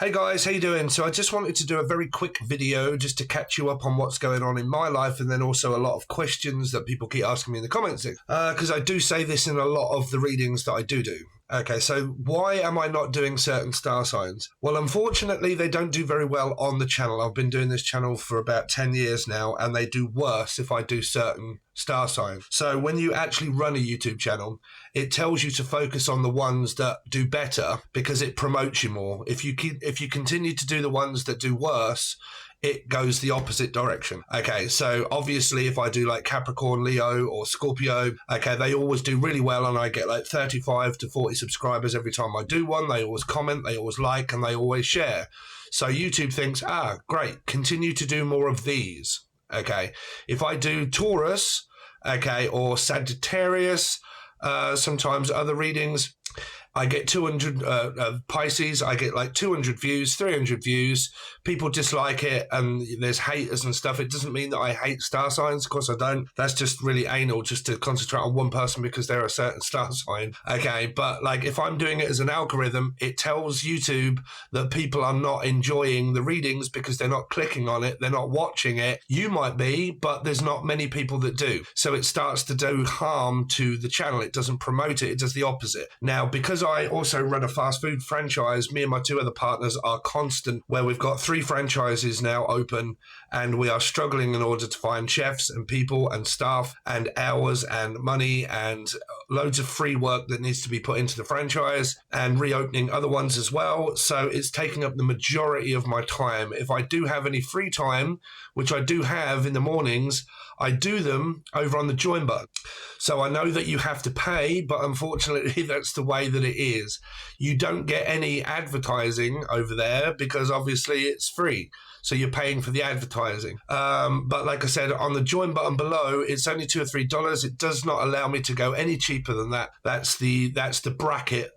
Hey guys, how you doing? So I just wanted to do a very quick video just to catch you up on what's going on in my life, and then also a lot of questions that people keep asking me in the comments, because I do say this in a lot of the readings that I do. Okay, so why am I not doing certain star signs? Well, unfortunately, they don't do very well on the channel. I've been doing this channel for about 10 years now, and they do worse if I do certain star signs. So when you actually run a YouTube channel, it tells you to focus on the ones that do better because it promotes you more. If you continue to do the ones that do worse, it goes the opposite direction. Okay, so obviously if I do like Capricorn, Leo, or Scorpio, okay, they always do really well, and I get like 35 to 40 subscribers every time I do one. They always comment, they always like, and they always share. So YouTube thinks, great, continue to do more of these. Okay, if I do Taurus, okay, or Sagittarius, sometimes other readings, I get 200 Pisces, I get like 200 views, 300 views. People dislike it, and there's haters and stuff. It doesn't mean that I hate star signs. Of course I don't. That's just really anal, just to concentrate on one person because they're a certain star sign. Okay, but like if I'm doing it as an algorithm, it tells YouTube that people are not enjoying the readings because they're not clicking on it, they're not watching it. You might be, but there's not many people that do. So it starts to do harm to the channel. It doesn't promote it, it does the opposite. Now, because I also run a fast food franchise, me and my two other partners are constant, where we've got 3 franchises now open, and we are struggling in order to find chefs and people and staff and hours and money and loads of free work that needs to be put into the franchise, and reopening other ones as well. So it's taking up the majority of my time. If I do have any free time, which I do have in the mornings, I do them over on the join button. So I know that you have to pay, but unfortunately that's the way that it is. You don't get any advertising over there because obviously it's free. So you're paying for the advertising. But like I said, on the join button below, it's only $2 or $3. It does not allow me to go any cheaper than that. That's the bracket.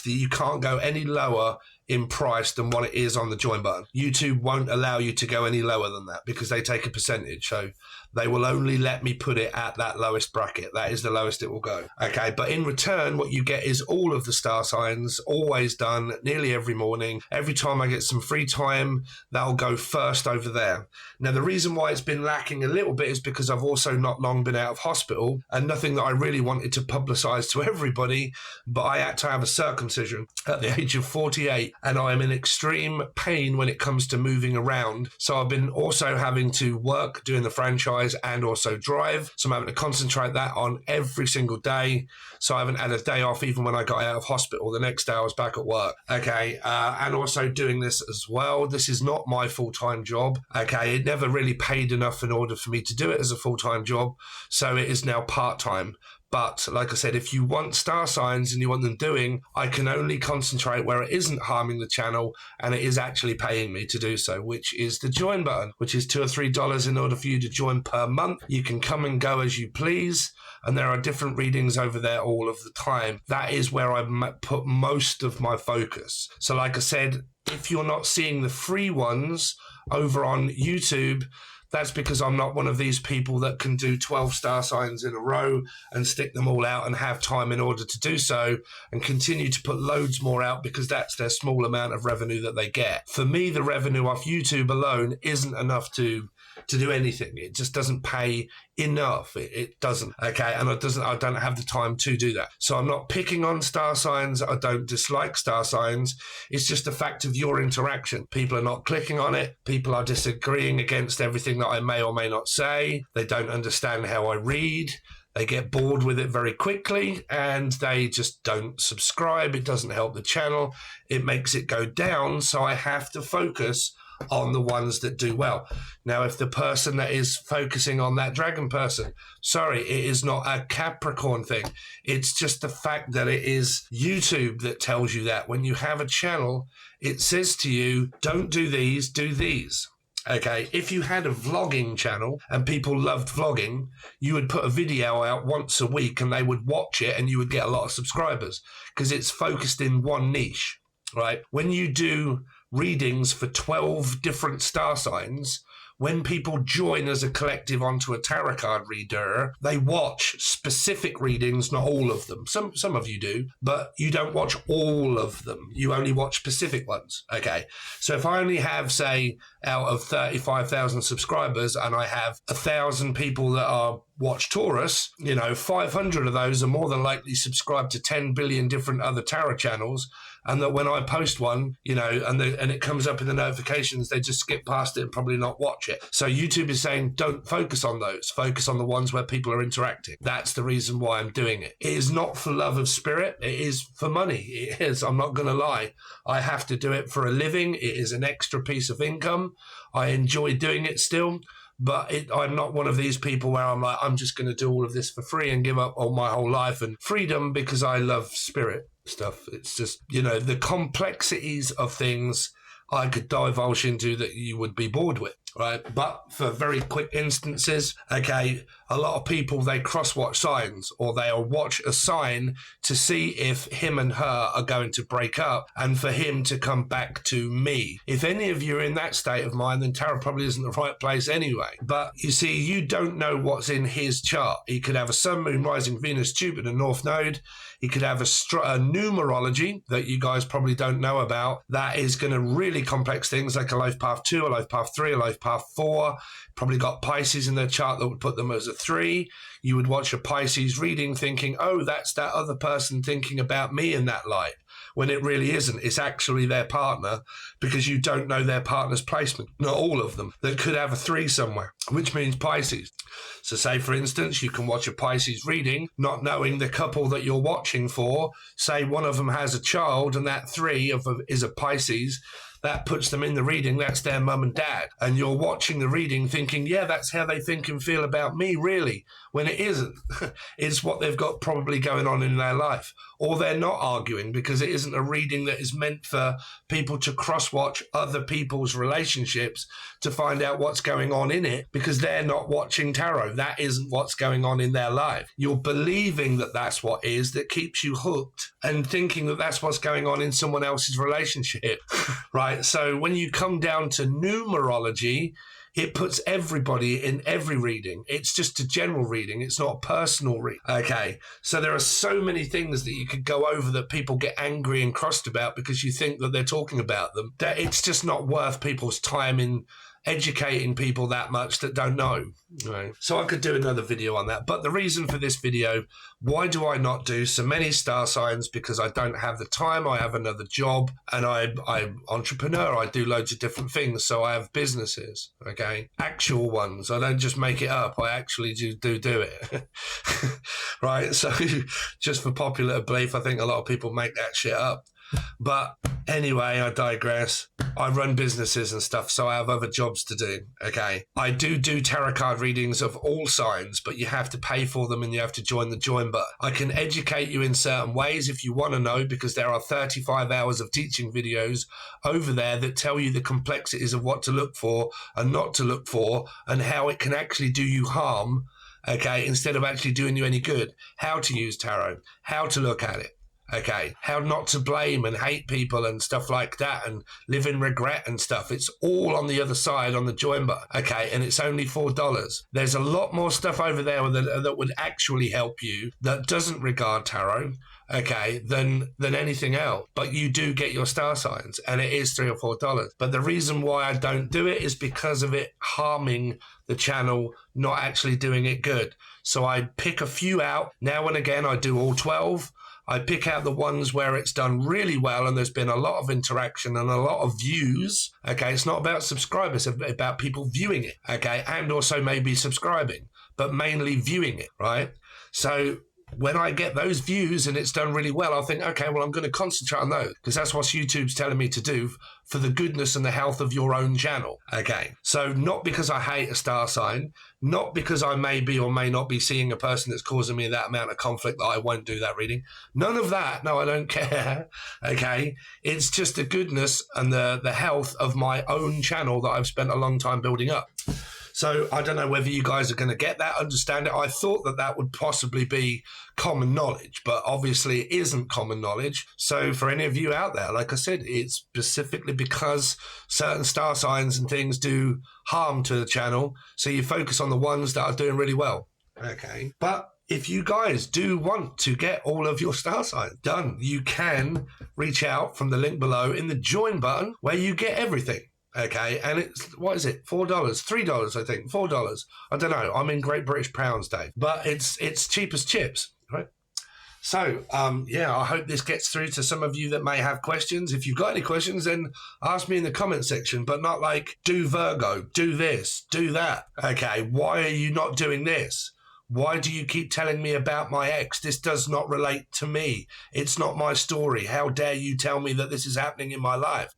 You can't go any lower in price than what it is on the join button. YouTube won't allow you to go any lower than that because they take a percentage. So they will only let me put it at that lowest bracket. That is the lowest it will go. Okay, but in return, what you get is all of the star signs, always done, nearly every morning. Every time I get some free time, that'll go first over there. Now, the reason why it's been lacking a little bit is because I've also not long been out of hospital, and nothing that I really wanted to publicize to everybody, but I had to have a circumcision at the age of 48, and I'm in extreme pain when it comes to moving around. So I've been also having to work doing the franchise and also drive. So I'm having to concentrate that on every single day. So I haven't had a day off even when I got out of hospital. The next day I was back at work. Okay, and also doing this as well. This is not my full-time job. Okay, it never really paid enough in order for me to do it as a full-time job. So it is now part-time. But like I said, if you want star signs and you want them doing, I can only concentrate where it isn't harming the channel and it is actually paying me to do so, which is the join button, which is $2 or $3 in order for you to join per month. You can come and go as you please, and there are different readings over there all of the time. That is where I put most of my focus. So like I said, if you're not seeing the free ones over on YouTube, that's because I'm not one of these people that can do 12 star signs in a row and stick them all out and have time in order to do so and continue to put loads more out because that's their small amount of revenue that they get. For me, the revenue off YouTube alone isn't enough to do anything. It just doesn't pay enough. It doesn't. Okay, and I don't have the time to do that. So I'm not picking on star signs. I don't dislike star signs. It's just a fact of your interaction. People are not clicking on it. People are disagreeing against everything that I may or may not say. They don't understand how I read. They get bored with it very quickly and they just don't subscribe. It doesn't help the channel. It makes it go down. So I have to focus on the ones that do well. Now, if the person that is focusing on that dragon person, sorry, it is not a Capricorn thing. It's just the fact that it is YouTube that tells you that. When you have a channel, it says to you, don't do these, do these. Okay, if you had a vlogging channel and people loved vlogging, you would put a video out once a week and they would watch it and you would get a lot of subscribers because it's focused in one niche, right? When you do readings for 12 different star signs, when people join as a collective onto a tarot card reader, they watch specific readings, not all of them. Some of you do, but you don't watch all of them. You only watch specific ones. Okay. So if I only have, say, out of 35,000 subscribers and I have 1,000 people that are watch Taurus, 500 of those are more than likely subscribed to 10 billion different other tarot channels. And that when I post one, and it comes up in the notifications, they just skip past it and probably not watch it. So YouTube is saying, don't focus on those. Focus on the ones where people are interacting. That's the reason why I'm doing it. It is not for love of spirit. It is for money. It is. I'm not going to lie. I have to do it for a living. It is an extra piece of income. I enjoy doing it still. But I'm not one of these people where I'm like, I'm just going to do all of this for free and give up all my whole life and freedom because I love spirit stuff. It's just, the complexities of things I could divulge into that you would be bored with, right? But for very quick instances, okay, a lot of people, they cross-watch signs or they'll watch a sign to see if him and her are going to break up and for him to come back to me. If any of you are in that state of mind, then tarot probably isn't the right place anyway. But you see, you don't know what's in his chart. He could have a sun, moon, rising, Venus, Jupiter, North Node. He could have a numerology that you guys probably don't know about. That is going to really complex things like a life path 2, a life path 3, a life path 4. Probably got Pisces in their chart that would put them as a 3. You would watch a Pisces reading thinking, oh, that's that other person thinking about me in that light. When it really isn't. It's actually their partner because you don't know their partner's placement. Not all of them. That could have a 3 somewhere, which means Pisces. So say, for instance, you can watch a Pisces reading, not knowing the couple that you're watching for. Say one of them has a child and that 3 is a Pisces. That puts them in the reading. That's their mum and dad. And you're watching the reading thinking, yeah, that's how they think and feel about me, really. When it isn't. It's what they've got probably going on in their life. Or they're not arguing because it isn't a reading that is meant for people to cross-watch other people's relationships to find out what's going on in it because they're not watching tarot. That isn't what's going on in their life. You're believing that that's what is that keeps you hooked and thinking that that's what's going on in someone else's relationship, right? So when you come down to numerology, it puts everybody in every reading. It's just a general reading. It's not a personal reading. Okay, so there are so many things that you could go over that people get angry and crossed about because you think that they're talking about them. That it's just not worth people's time in educating people that much that don't know. Right. So I could do another video on that. But the reason for this video, why do I not do so many star signs? Because I don't have the time. I have another job and I'm entrepreneur. I do loads of different things. So I have businesses, okay? Actual ones. I don't just make it up. I actually do it. Right. So just for popular belief, I think a lot of people make that shit up. But anyway, I digress. I run businesses and stuff, so I have other jobs to do, okay? I do tarot card readings of all signs, but you have to pay for them and you have to join the join button. I can educate you in certain ways if you want to know, because there are 35 hours of teaching videos over there that tell you the complexities of what to look for and not to look for and how it can actually do you harm, okay, instead of actually doing you any good. How to use tarot, how to look at it. Okay, how not to blame and hate people and stuff like that and live in regret and stuff. It's all on the other side on the join button. Okay, and it's only $4. There's a lot more stuff over there that would actually help you that doesn't regard tarot, okay, than anything else. But you do get your star signs and it is $3 or $4. But the reason why I don't do it is because of it harming the channel, not actually doing it good. So I pick a few out. Now and again, I do all 12. I pick out the ones where it's done really well and there's been a lot of interaction and a lot of views. Okay, it's not about subscribers, it's about people viewing it. Okay, and also maybe subscribing, but mainly viewing it, right? So when I get those views and it's done really well, I'll think, okay, well, I'm going to concentrate on those because that's what YouTube's telling me to do for the goodness and the health of your own channel. Okay, so not because I hate a star sign, not because I may be or may not be seeing a person that's causing me that amount of conflict that I won't do that reading. None of that. No, I don't care. Okay, it's just the goodness and the health of my own channel that I've spent a long time building up. So I don't know whether you guys are going to get that, understand it. I thought that that would possibly be common knowledge, but obviously it isn't common knowledge. So for any of you out there, like I said, it's specifically because certain star signs and things do harm to the channel. So you focus on the ones that are doing really well. Okay. But if you guys do want to get all of your star signs done, you can reach out from the link below in the join button where you get everything. Okay, and it's, what is it, $4, $3, I think, $4. I don't know, I'm in Great British pounds, Dave, but it's cheap as chips, right? So, yeah, I hope this gets through to some of you that may have questions. If you've got any questions, then ask me in the comment section, but not like, do Virgo, do this, do that. Okay, why are you not doing this? Why do you keep telling me about my ex? This does not relate to me. It's not my story. How dare you tell me that this is happening in my life?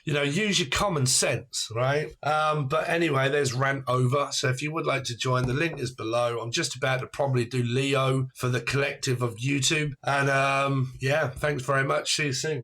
You know, use your common sense, right? But anyway, there's rant over. So if you would like to join, the link is below. I'm just about to probably do Leo for the collective of YouTube. And yeah, thanks very much. See you soon.